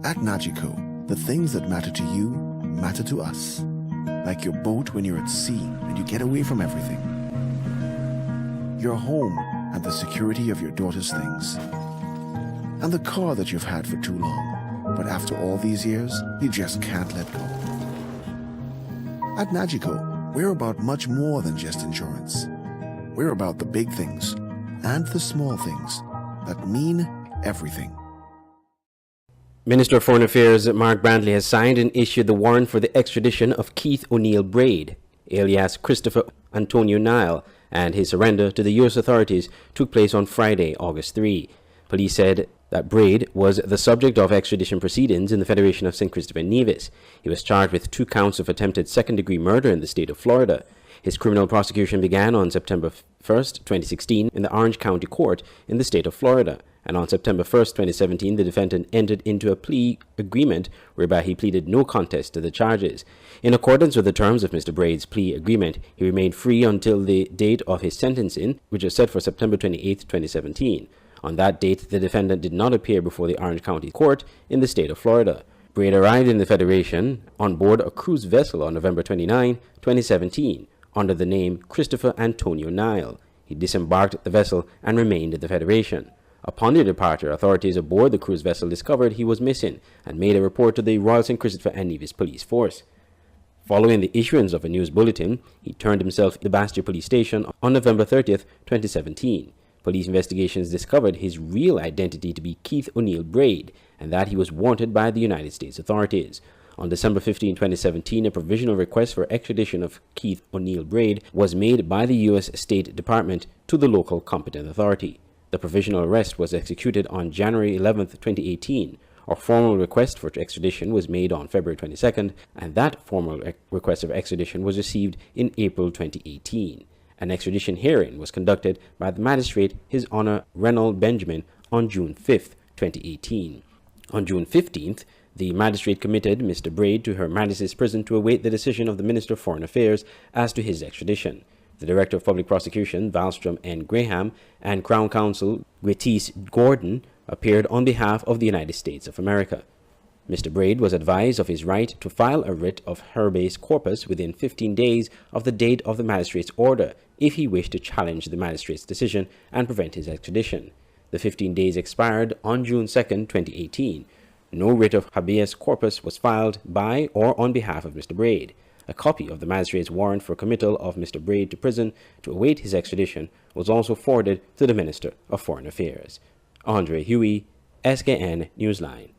At Nagico, the things that matter to you matter to us. Like your boat when you're at sea and you get away from everything. Your home and the security of your daughter's things. And the car that you've had for too long, but after all these years, you just can't let go. At Nagico, we're about much more than just insurance. We're about the big things and the small things that mean everything. Minister of Foreign Affairs Mark Brantley has signed and issued the warrant for the extradition of Keith O'Neill Braid, alias Christopher Antonio Nile, and his surrender to the U.S. authorities took place on Friday, August 3. Police said that Braid was the subject of extradition proceedings in the Federation of St. Christopher and Nevis. He was charged with 2 counts of attempted second-degree murder in the state of Florida. His criminal prosecution began on September 1st, 2016 in the Orange County Court in the state of Florida. And on September 1st, 2017, the defendant entered into a plea agreement whereby he pleaded no contest to the charges. In accordance with the terms of Mr. Braid's plea agreement, he remained free until the date of his sentencing, which was set for September 28, 2017. On that date, the defendant did not appear before the Orange County Court in the state of Florida. Braid arrived in the Federation on board a cruise vessel on November 29, 2017, under the name Christopher Antonio Nile. He disembarked the vessel and remained in the Federation. Upon their departure, authorities aboard the cruise vessel discovered he was missing and made a report to the Royal St. Christopher and Nevis Police Force. Following the issuance of a news bulletin, he turned himself to the Bastia Police Station on November 30, 2017. Police investigations discovered his real identity to be Keith O'Neill Braid and that he was wanted by the United States authorities. On December 15, 2017, a provisional request for extradition of Keith O'Neill Braid was made by the U.S. State Department to the local competent authority. The provisional arrest was executed on January 11, 2018. A formal request for extradition was made on February 22nd, and that formal request of extradition was received in April 2018. An extradition hearing was conducted by the magistrate His Honor Reynold Benjamin on June 5, 2018. On June 15th, the magistrate committed Mr. Braid to Her Majesty's prison to await the decision of the Minister of Foreign Affairs as to his extradition. The Director of Public Prosecution, Valstrom N. Graham, and Crown Counsel Gwetis Gordon appeared on behalf of the United States of America. Mr. Braid was advised of his right to file a writ of habeas corpus within 15 days of the date of the magistrate's order if he wished to challenge the magistrate's decision and prevent his extradition. The 15 days expired on June 2, 2018. No writ of habeas corpus was filed by or on behalf of Mr. Braid. A copy of the magistrate's warrant for committal of Mr. Braid to prison to await his extradition was also forwarded to the Minister of Foreign Affairs. Andre Huey, SKN Newsline.